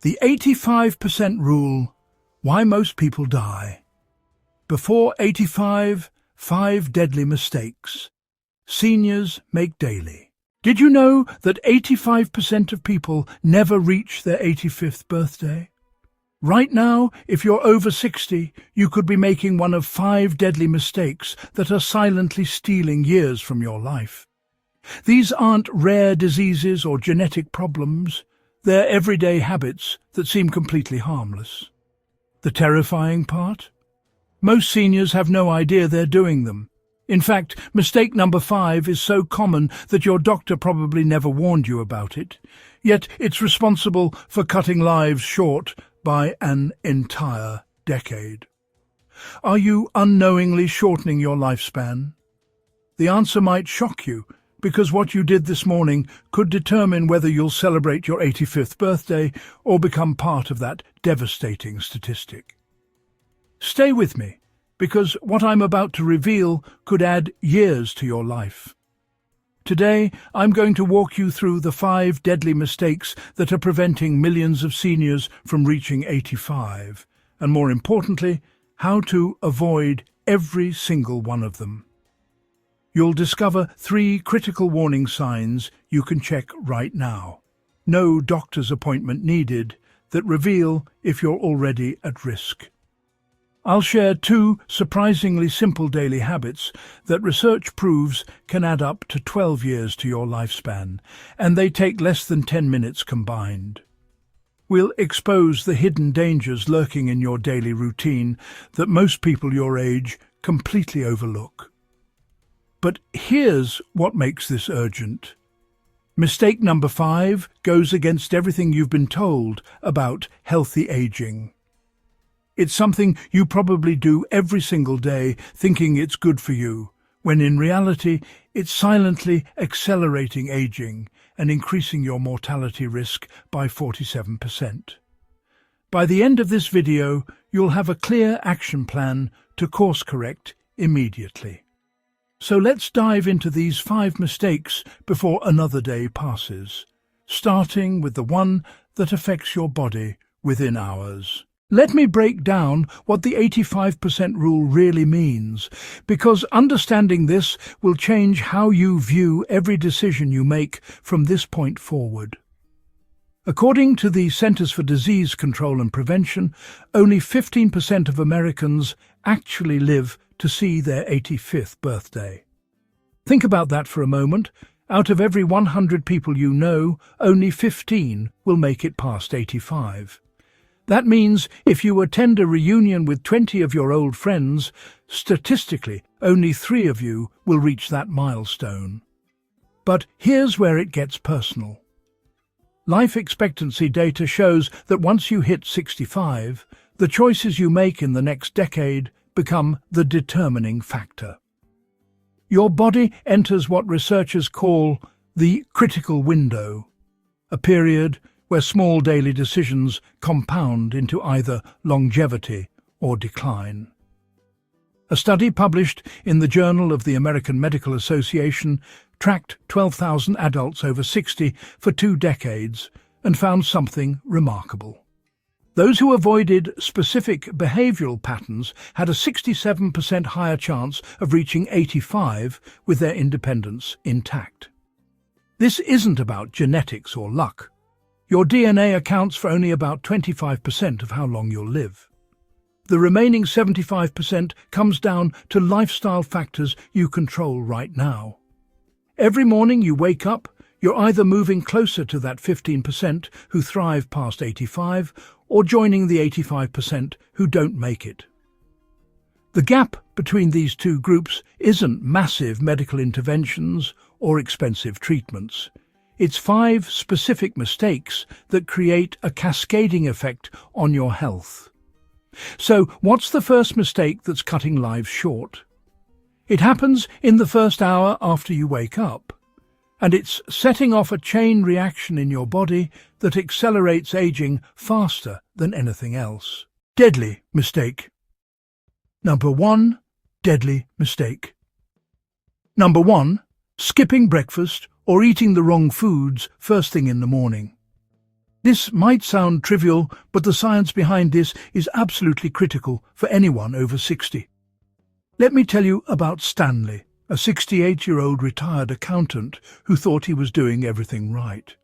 The 85% rule, why most people die. Before 85, 5 deadly mistakes seniors make daily. Did you know that 85% of people never reach their 85th birthday? Right now, if you're over 60, you could be making one of 5 deadly mistakes that are silently stealing years from your life. These aren't rare diseases or genetic problems. They're everyday habits that seem completely harmless. The terrifying part? Most seniors have no idea they're doing them. In fact, mistake number 5 is so common that your doctor probably never warned you about it. Yet it's responsible for cutting lives short by an entire decade. Are you unknowingly shortening your lifespan? The answer might shock you, because what you did this morning could determine whether you'll celebrate your 85th birthday or become part of that devastating statistic. Stay with me, because what I'm about to reveal could add years to your life. Today, I'm going to walk you through the 5 deadly mistakes that are preventing millions of seniors from reaching 85, and more importantly, how to avoid every single one of them. You'll discover 3 critical warning signs you can check right now. No doctor's appointment needed, that reveal if you're already at risk. I'll share 2 surprisingly simple daily habits that research proves can add up to 12 years to your lifespan, and they take less than 10 minutes combined. We'll expose the hidden dangers lurking in your daily routine that most people your age completely overlook. But here's what makes this urgent. Mistake number 5 goes against everything you've been told about healthy aging. It's something you probably do every single day, thinking it's good for you, when in reality it's silently accelerating aging and increasing your mortality risk by 47%. By the end of this video, you'll have a clear action plan to course correct immediately. So let's dive into these 5 mistakes before another day passes, starting with the one that affects your body within hours. Let me break down what the 85% rule really means, because understanding this will change how you view every decision you make from this point forward. According to the Centers for Disease Control and Prevention, only 15% of Americans actually live to see their 85th birthday. Think about that for a moment. Out of every 100 people you know, only 15 will make it past 85. That means if you attend a reunion with 20 of your old friends, statistically, only 3 of you will reach that milestone. But here's where it gets personal. Life expectancy data shows that once you hit 65, the choices you make in the next decade become the determining factor. Your body enters what researchers call the critical window, a period where small daily decisions compound into either longevity or decline. A study published in the Journal of the American Medical Association tracked 12,000 adults over 60 for 2 decades and found something remarkable. Those who avoided specific behavioral patterns had a 67% higher chance of reaching 85 with their independence intact. This isn't about genetics or luck. Your DNA accounts for only about 25% of how long you'll live. The remaining 75% comes down to lifestyle factors you control right now. Every morning you wake up, you're either moving closer to that 15% who thrive past 85 or joining the 85% who don't make it. The gap between these 2 groups isn't massive medical interventions or expensive treatments. It's 5 specific mistakes that create a cascading effect on your health. So, what's the first mistake that's cutting lives short? It happens in the first hour after you wake up, and it's setting off a chain reaction in your body that accelerates aging faster than anything else. Deadly mistake. Number 1, deadly mistake. Number 1, skipping breakfast or eating the wrong foods first thing in the morning. This might sound trivial, but the science behind this is absolutely critical for anyone over 60. Let me tell you about Stanley, a 68-year-old retired accountant who thought he was doing everything right.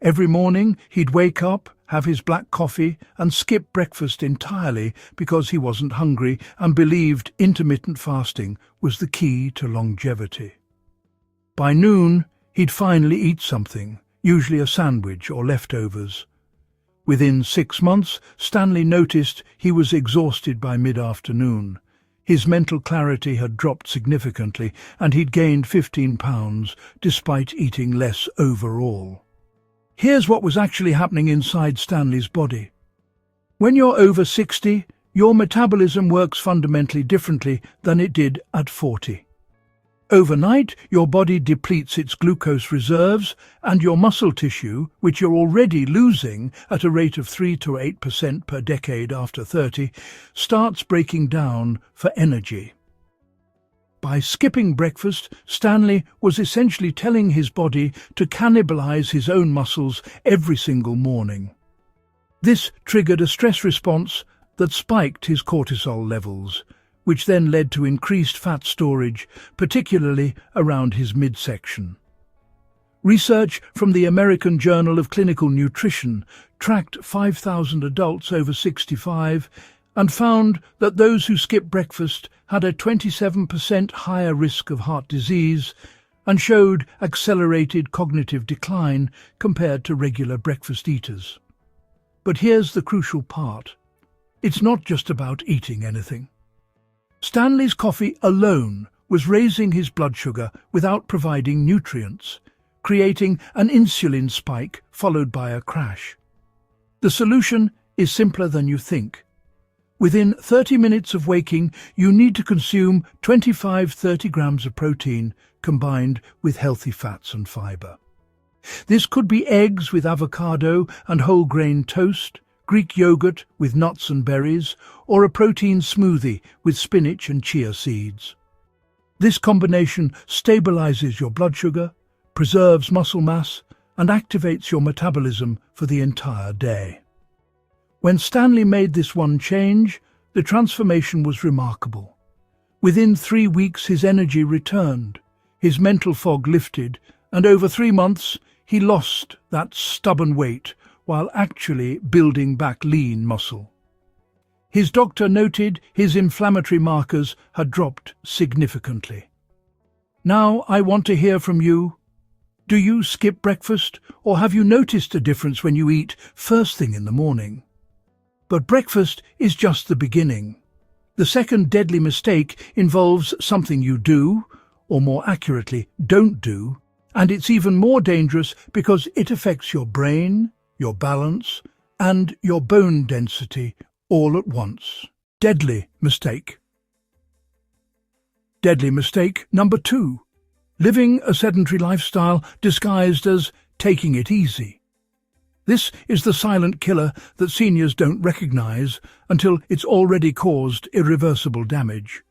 Every morning he'd wake up, have his black coffee and skip breakfast entirely because he wasn't hungry and believed intermittent fasting was the key to longevity. By noon, he'd finally eat something, usually a sandwich or leftovers. Within 6 months, Stanley noticed he was exhausted by mid-afternoon. His mental clarity had dropped significantly and he'd gained 15 pounds despite eating less overall. Here's what was actually happening inside Stanley's body. When you're over 60, your metabolism works fundamentally differently than it did at 40. Overnight, your body depletes its glucose reserves and your muscle tissue, which you're already losing at a rate of 3 to 8% per decade after 30, starts breaking down for energy. By skipping breakfast, Stanley was essentially telling his body to cannibalize his own muscles every single morning. This triggered a stress response that spiked his cortisol levels, which then led to increased fat storage, particularly around his midsection. Research from the American Journal of Clinical Nutrition tracked 5,000 adults over 65 and found that those who skipped breakfast had a 27% higher risk of heart disease and showed accelerated cognitive decline compared to regular breakfast eaters. But here's the crucial part. It's not just about eating anything. Stanley's coffee alone was raising his blood sugar without providing nutrients, creating an insulin spike followed by a crash. The solution is simpler than you think. Within 30 minutes of waking, you need to consume 25–30 grams of protein combined with healthy fats and fiber. This could be eggs with avocado and whole grain toast, Greek yogurt with nuts and berries, or a protein smoothie with spinach and chia seeds. This combination stabilizes your blood sugar, preserves muscle mass, and activates your metabolism for the entire day. When Stanley made this one change, the transformation was remarkable. Within 3 weeks his energy returned, his mental fog lifted, and over 3 months he lost that stubborn weight while actually building back lean muscle. His doctor noted his inflammatory markers had dropped significantly. Now I want to hear from you. Do you skip breakfast, or have you noticed a difference when you eat first thing in the morning? But breakfast is just the beginning. The second deadly mistake involves something you do, or more accurately, don't do, and it's even more dangerous because it affects your brain, your balance, and your bone density all at once. Deadly mistake. Deadly mistake number 2. Living a sedentary lifestyle disguised as taking it easy. This is the silent killer that seniors don't recognize until it's already caused irreversible damage.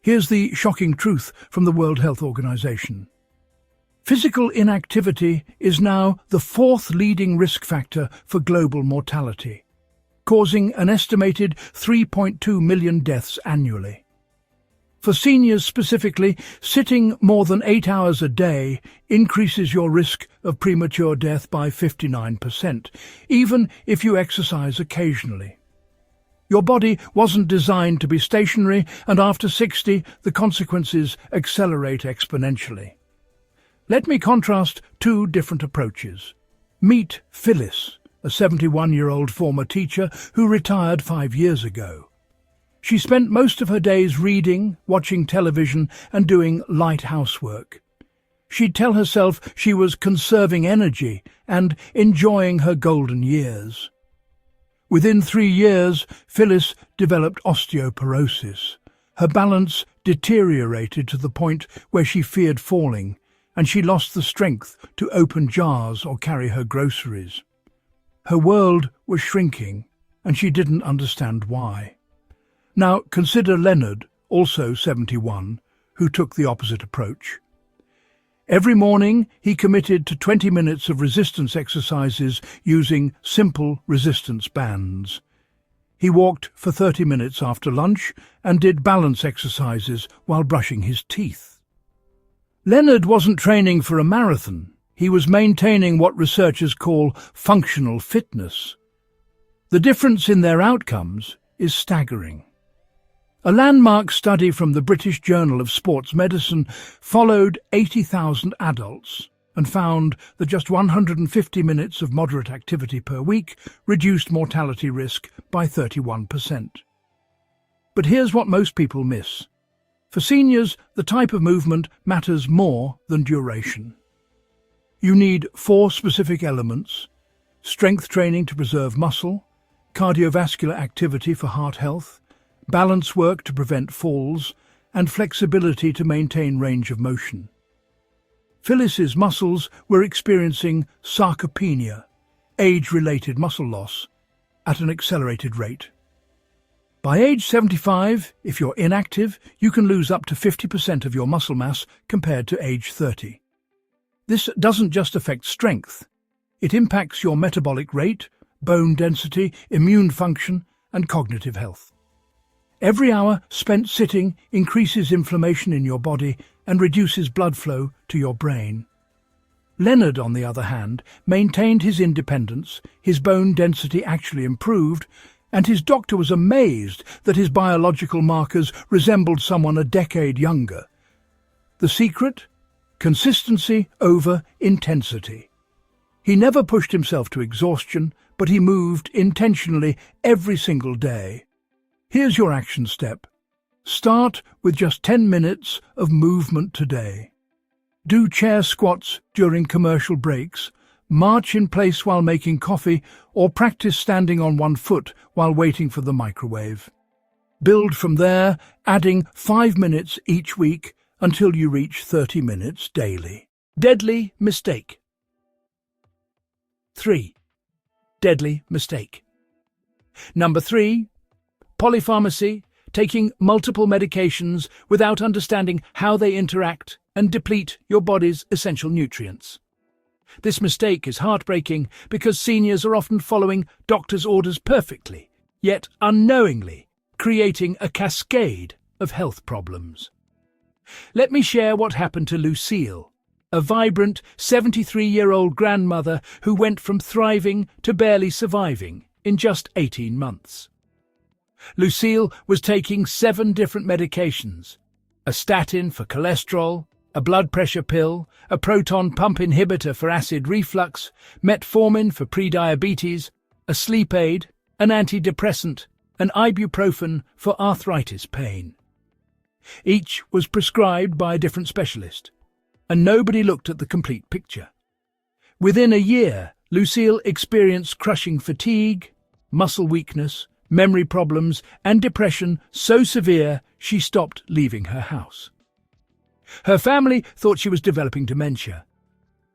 Here's the shocking truth from the World Health Organization. Physical inactivity is now the 4th leading risk factor for global mortality, causing an estimated 3.2 million deaths annually. For seniors specifically, sitting more than 8 hours a day increases your risk of premature death by 59%, even if you exercise occasionally. Your body wasn't designed to be stationary, and after 60, the consequences accelerate exponentially. Let me contrast 2 different approaches. Meet Phyllis, a 71-year-old former teacher who retired 5 years ago. She spent most of her days reading, watching television, and doing light housework. She'd tell herself she was conserving energy and enjoying her golden years. Within 3 years, Phyllis developed osteoporosis. Her balance deteriorated to the point where she feared falling, and she lost the strength to open jars or carry her groceries. Her world was shrinking, and she didn't understand why. Now consider Leonard, also 71, who took the opposite approach. Every morning, he committed to 20 minutes of resistance exercises using simple resistance bands. He walked for 30 minutes after lunch and did balance exercises while brushing his teeth. Leonard wasn't training for a marathon. He was maintaining what researchers call functional fitness. The difference in their outcomes is staggering. A landmark study from the British Journal of Sports Medicine followed 80,000 adults and found that just 150 minutes of moderate activity per week reduced mortality risk by 31%. But here's what most people miss. For seniors, the type of movement matters more than duration. You need 4 specific elements: strength training to preserve muscle, cardiovascular activity for heart health, balance work to prevent falls, and flexibility to maintain range of motion. Phyllis's muscles were experiencing sarcopenia, age-related muscle loss, at an accelerated rate. By age 75, if you're inactive, you can lose up to 50% of your muscle mass compared to age 30. This doesn't just affect strength. It impacts your metabolic rate, bone density, immune function, and cognitive health. Every hour spent sitting increases inflammation in your body and reduces blood flow to your brain. Leonard, on the other hand, maintained his independence, his bone density actually improved, and his doctor was amazed that his biological markers resembled someone a decade younger. The secret? Consistency over intensity. He never pushed himself to exhaustion, but he moved intentionally every single day. Here's your action step. Start with just 10 minutes of movement today. Do chair squats during commercial breaks, march in place while making coffee, or practice standing on one foot while waiting for the microwave. Build from there, adding 5 minutes each week until you reach 30 minutes daily. Deadly mistake. 3. Deadly mistake. Number 3. Polypharmacy, taking multiple medications without understanding how they interact and deplete your body's essential nutrients. This mistake is heartbreaking because seniors are often following doctors' orders perfectly, yet unknowingly creating a cascade of health problems. Let me share what happened to Lucille, a vibrant 73-year-old grandmother who went from thriving to barely surviving in just 18 months. Lucille was taking 7 different medications: a statin for cholesterol, a blood pressure pill, a proton pump inhibitor for acid reflux, metformin for prediabetes, a sleep aid, an antidepressant, and ibuprofen for arthritis pain. Each was prescribed by a different specialist, and nobody looked at the complete picture. Within a year, Lucille experienced crushing fatigue, muscle weakness, memory problems, and depression so severe she stopped leaving her house. Her family thought she was developing dementia.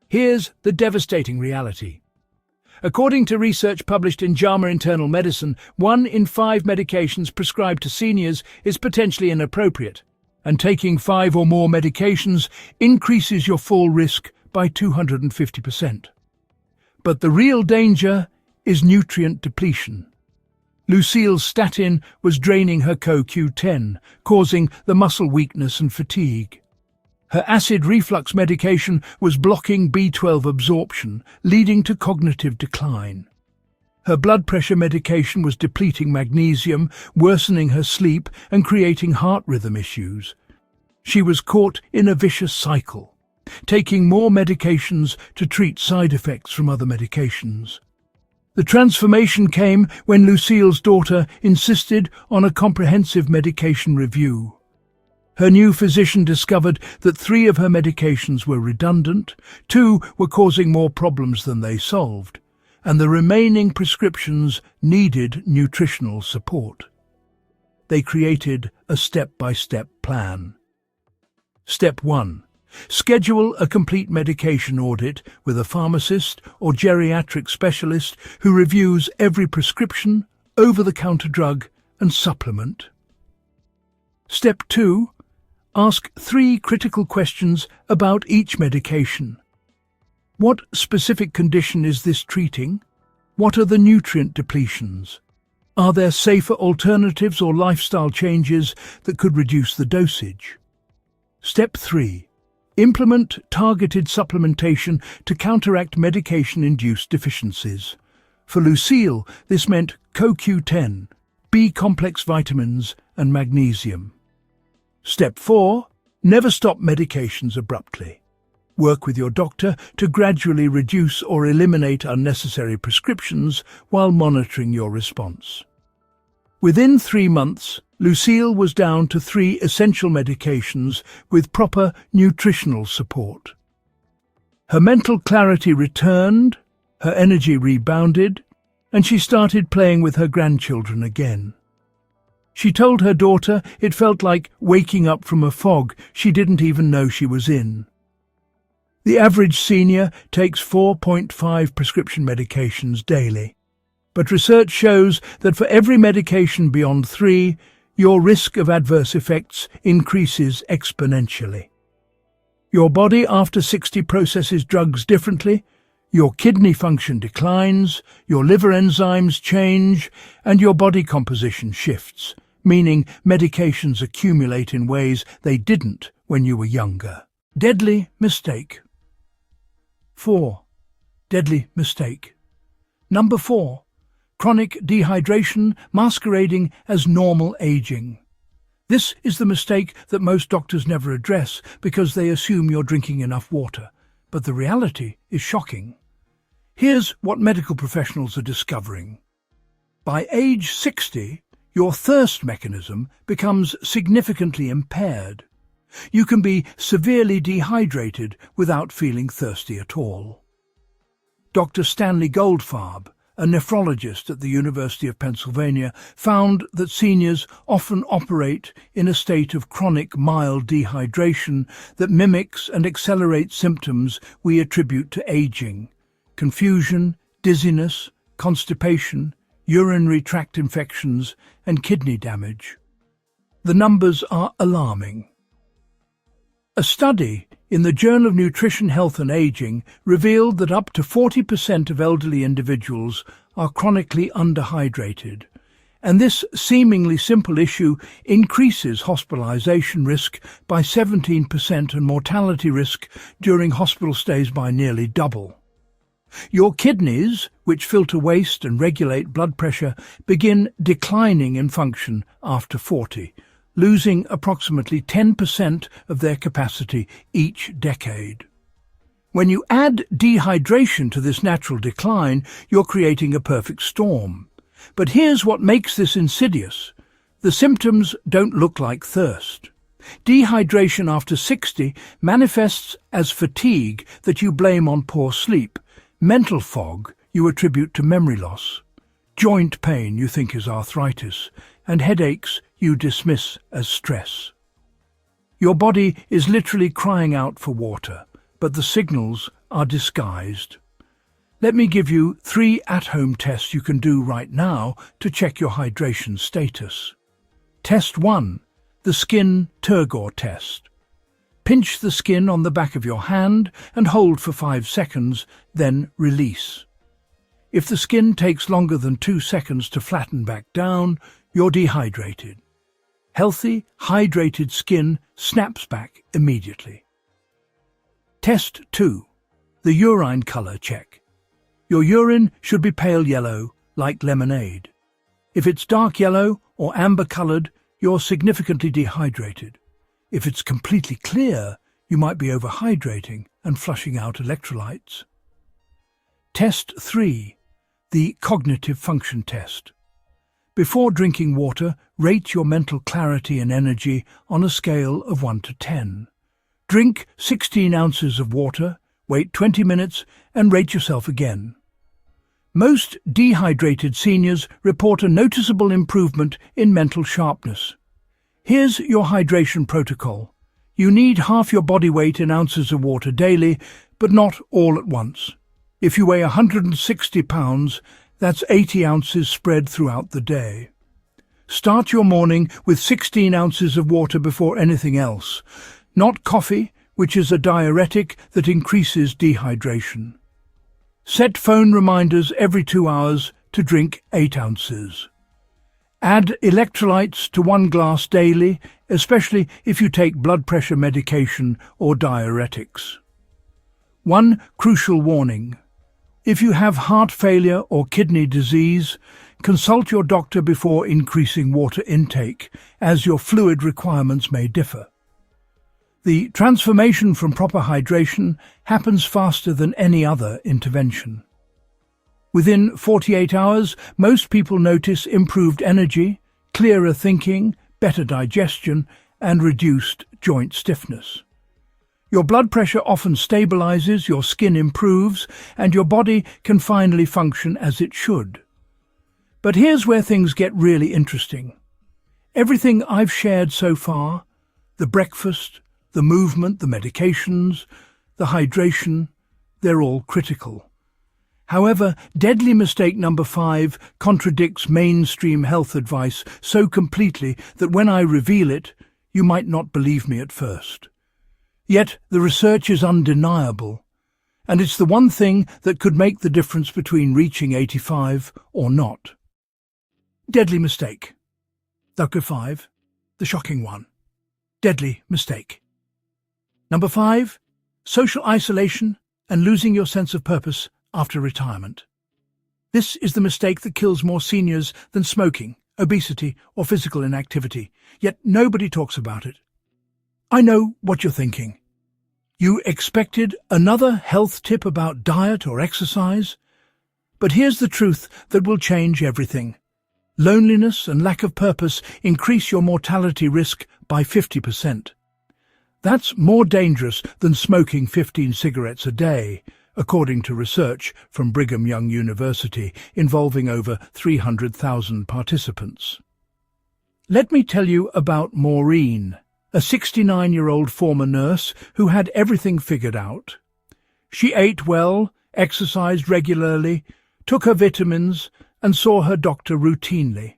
Here's the devastating reality. According to research published in JAMA Internal Medicine, 1 in 5 medications prescribed to seniors is potentially inappropriate, and taking 5 or more medications increases your fall risk by 250%. But the real danger is nutrient depletion. Lucille's statin was draining her CoQ10, causing the muscle weakness and fatigue. Her acid reflux medication was blocking B12 absorption, leading to cognitive decline. Her blood pressure medication was depleting magnesium, worsening her sleep and creating heart rhythm issues. She was caught in a vicious cycle, taking more medications to treat side effects from other medications. The transformation came when Lucille's daughter insisted on a comprehensive medication review. Her new physician discovered that 3 of her medications were redundant, 2 were causing more problems than they solved, and the remaining prescriptions needed nutritional support. They created a step-by-step plan. Step 1. Schedule a complete medication audit with a pharmacist or geriatric specialist who reviews every prescription, over-the-counter drug and supplement. Step 2. Ask 3 critical questions about each medication. What specific condition is this treating? What are the nutrient depletions? Are there safer alternatives or lifestyle changes that could reduce the dosage? Step 3. Implement targeted supplementation to counteract medication-induced deficiencies. For Lucille, this meant CoQ10, B-complex vitamins and magnesium. Step 4. Never stop medications abruptly. Work with your doctor to gradually reduce or eliminate unnecessary prescriptions while monitoring your response. Within 3 months, Lucille was down to 3 essential medications with proper nutritional support. Her mental clarity returned, her energy rebounded, and she started playing with her grandchildren again. She told her daughter it felt like waking up from a fog she didn't even know she was in. The average senior takes 4.5 prescription medications daily, but research shows that for every medication beyond 3, your risk of adverse effects increases exponentially. Your body after 60 processes drugs differently, your kidney function declines, your liver enzymes change, and your body composition shifts, meaning medications accumulate in ways they didn't when you were younger. Deadly mistake. 4. Deadly mistake. Number 4. Chronic dehydration masquerading as normal aging. This is the mistake that most doctors never address because they assume you're drinking enough water, but the reality is shocking. Here's what medical professionals are discovering. By age 60, your thirst mechanism becomes significantly impaired. You can be severely dehydrated without feeling thirsty at all. Dr. Stanley Goldfarb, a nephrologist at the University of Pennsylvania, found that seniors often operate in a state of chronic mild dehydration that mimics and accelerates symptoms we attribute to aging: confusion, dizziness, constipation, urinary tract infections, and kidney damage. The numbers are alarming. A study in the Journal of Nutrition, Health and Aging revealed that up to 40% of elderly individuals are chronically underhydrated, and this seemingly simple issue increases hospitalization risk by 17% and mortality risk during hospital stays by nearly double. Your kidneys, which filter waste and regulate blood pressure, begin declining in function after 40, losing approximately 10% of their capacity each decade. When you add dehydration to this natural decline, you're creating a perfect storm. But here's what makes this insidious. The symptoms don't look like thirst. Dehydration after 60 manifests as fatigue that you blame on poor sleep, mental fog you attribute to memory loss, joint pain you think is arthritis, and headaches you dismiss as stress. Your body is literally crying out for water, but the signals are disguised. Let me give you 3 at-home tests you can do right now to check your hydration status. Test 1. The Skin Turgor Test. Pinch the skin on the back of your hand and hold for 5 seconds, then release. If the skin takes longer than 2 seconds to flatten back down, you're dehydrated. Healthy, hydrated skin snaps back immediately. Test 2. The Urine Color Check. Your urine should be pale yellow, like lemonade. If it's dark yellow or amber-colored, you're significantly dehydrated. If it's completely clear, you might be overhydrating and flushing out electrolytes. Test 3. The Cognitive Function Test. Before drinking water, rate your mental clarity and energy on a scale of 1 to 10. Drink 16 ounces of water, wait 20 minutes, and rate yourself again. Most dehydrated seniors report a noticeable improvement in mental sharpness. Here's your hydration protocol. You need half your body weight in ounces of water daily, but not all at once. If you weigh 160 pounds, that's 80 ounces spread throughout the day. Start your morning with 16 ounces of water before anything else, not coffee, which is a diuretic that increases dehydration. Set phone reminders every 2 hours to drink 8 ounces. Add electrolytes to 1 glass daily, especially if you take blood pressure medication or diuretics. One crucial warning. If you have heart failure or kidney disease, consult your doctor before increasing water intake, as your fluid requirements may differ. The transformation from proper hydration happens faster than any other intervention. Within 48 hours, most people notice improved energy, clearer thinking, better digestion, and reduced joint stiffness. Your blood pressure often stabilizes, your skin improves, and your body can finally function as it should. But here's where things get really interesting. Everything I've shared so far, the breakfast, the movement, the medications, the hydration, they're all critical. However, deadly mistake number 5 contradicts mainstream health advice so completely that when I reveal it, you might not believe me at first. Yet the research is undeniable, and it's the one thing that could make the difference between reaching 85 or not. Deadly mistake. Number 5, the shocking one. Deadly mistake. Number 5, social isolation and losing your sense of purpose after retirement. This is the mistake that kills more seniors than smoking, obesity, or physical inactivity, yet nobody talks about it. I know what you're thinking. You expected another health tip about diet or exercise? But here's the truth that will change everything. Loneliness and lack of purpose increase your mortality risk by 50%. That's more dangerous than smoking 15 cigarettes a day, according to research from Brigham Young University involving over 300,000 participants. Let me tell you about Maureen, a 69-year-old former nurse who had everything figured out. She ate well, exercised regularly, took her vitamins, and saw her doctor routinely.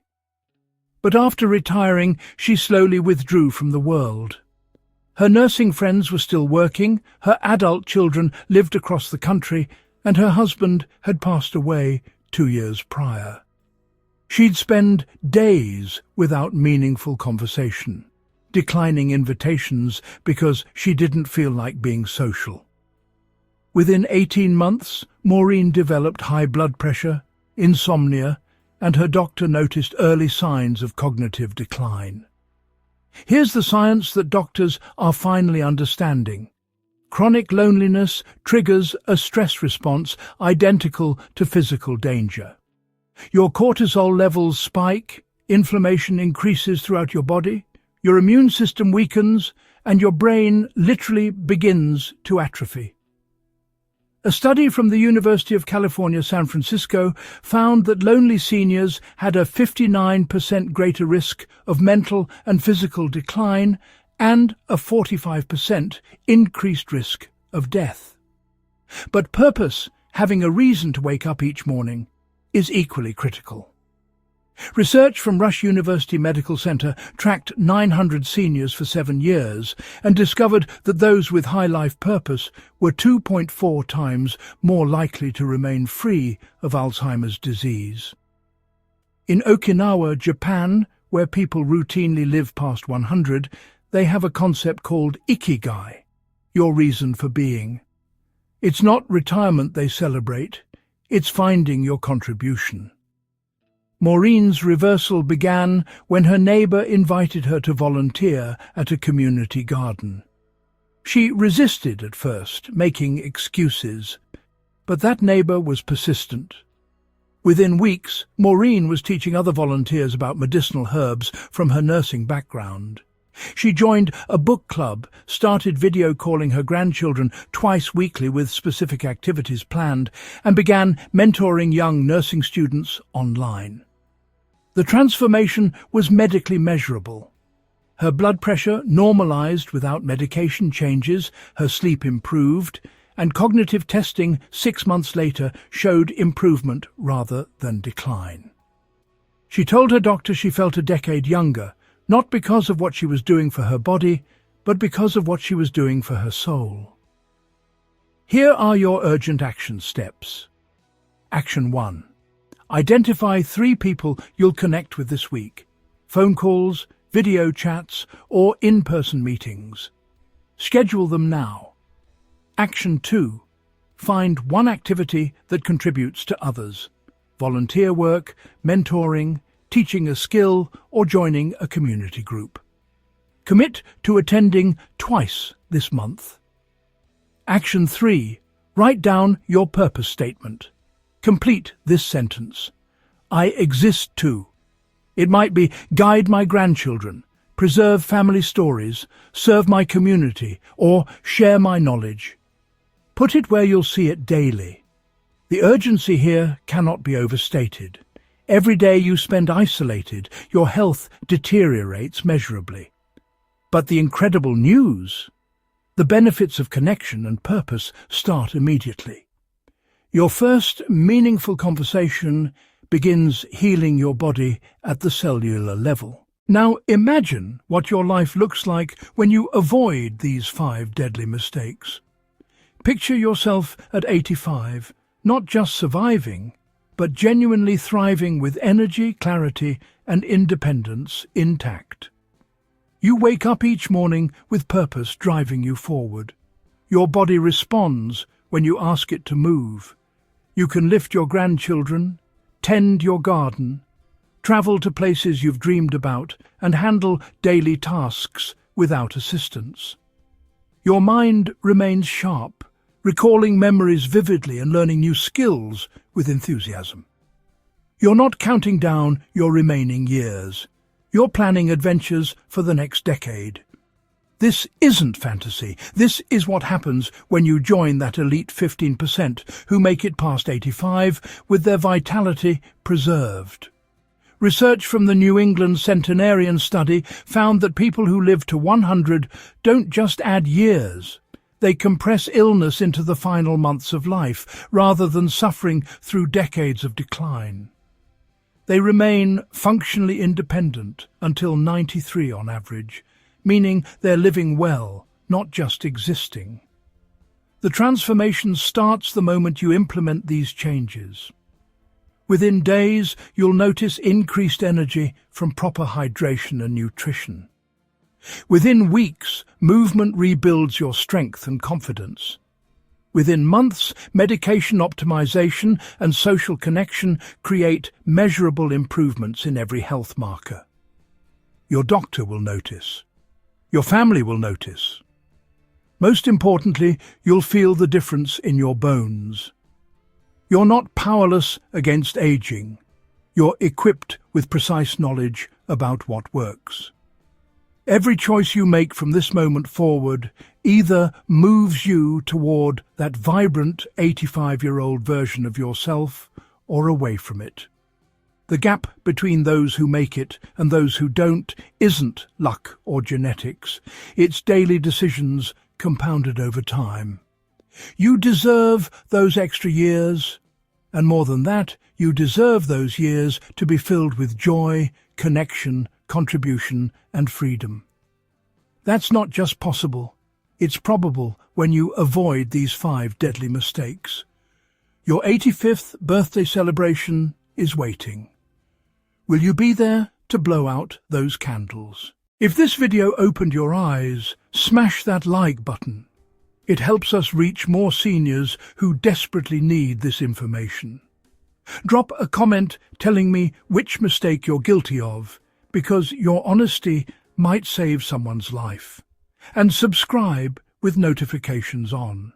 But after retiring, she slowly withdrew from the world. Her nursing friends were still working, her adult children lived across the country, and her husband had passed away 2 years prior. She'd spend days without meaningful conversation, declining invitations because she didn't feel like being social. Within 18 months, Maureen developed high blood pressure, insomnia, and her doctor noticed early signs of cognitive decline. Here's the science that doctors are finally understanding. Chronic loneliness triggers a stress response identical to physical danger. Your cortisol levels spike, inflammation increases throughout your body, your immune system weakens, and your brain literally begins to atrophy. A study from the University of California, San Francisco found that lonely seniors had a 59% greater risk of mental and physical decline and a 45% increased risk of death. But purpose, having a reason to wake up each morning, is equally critical. Research from Rush University Medical Center tracked 900 seniors for 7 years and discovered that those with high life purpose were 2.4 times more likely to remain free of Alzheimer's disease. In Okinawa, Japan, where people routinely live past 100, they have a concept called ikigai, your reason for being. It's not retirement they celebrate, it's finding your contribution. Maureen's reversal began when her neighbour invited her to volunteer at a community garden. She resisted at first, making excuses, but that neighbour was persistent. Within weeks, Maureen was teaching other volunteers about medicinal herbs from her nursing background. She joined a book club, started video calling her grandchildren twice weekly with specific activities planned, and began mentoring young nursing students online. The transformation was medically measurable. Her blood pressure normalized without medication changes, her sleep improved, and cognitive testing 6 months later showed improvement rather than decline. She told her doctor she felt a decade younger, not because of what she was doing for her body, but because of what she was doing for her soul. Here are your urgent action steps. Action 1. Identify 3 people you'll connect with this week. Phone calls, video chats, or in-person meetings. Schedule them now. Action 2. Find one activity that contributes to others. Volunteer work, mentoring, teaching a skill, or joining a community group. Commit to attending twice this month. Action 3. Write down your purpose statement. Complete this sentence. I exist too. It might be guide my grandchildren, preserve family stories, serve my community, or share my knowledge. Put it where you'll see it daily. The urgency here cannot be overstated. Every day you spend isolated, your health deteriorates measurably. But the incredible news, the benefits of connection and purpose start immediately. Your first meaningful conversation begins healing your body at the cellular level. Now imagine what your life looks like when you avoid these 5 deadly mistakes. Picture yourself at 85, not just surviving, but genuinely thriving with energy, clarity, and independence intact. You wake up each morning with purpose driving you forward. Your body responds when you ask it to move. You can lift your grandchildren, tend your garden, travel to places you've dreamed about, and handle daily tasks without assistance. Your mind remains sharp, recalling memories vividly and learning new skills with enthusiasm. You're not counting down your remaining years. You're planning adventures for the next decade. This isn't fantasy. This is what happens when you join that elite 15% who make it past 85 with their vitality preserved. Research from the New England Centenarian Study found that people who live to 100 don't just add years. They compress illness into the final months of life, rather than suffering through decades of decline. They remain functionally independent until 93 on average, meaning they're living well, not just existing. The transformation starts the moment you implement these changes. Within days, you'll notice increased energy from proper hydration and nutrition. Within weeks, movement rebuilds your strength and confidence. Within months, medication optimization and social connection create measurable improvements in every health marker. Your doctor will notice. Your family will notice. Most importantly, you'll feel the difference in your bones. You're not powerless against aging. You're equipped with precise knowledge about what works. Every choice you make from this moment forward either moves you toward that vibrant 85-year-old version of yourself or away from it. The gap between those who make it and those who don't isn't luck or genetics. It's daily decisions compounded over time. You deserve those extra years, and more than that, you deserve those years to be filled with joy, connection, contribution, and freedom. That's not just possible, it's probable when you avoid these 5 deadly mistakes. Your 85th birthday celebration is waiting. Will you be there to blow out those candles? If this video opened your eyes, smash that like button. It helps us reach more seniors who desperately need this information. Drop a comment telling me which mistake you're guilty of, because your honesty might save someone's life. And subscribe with notifications on.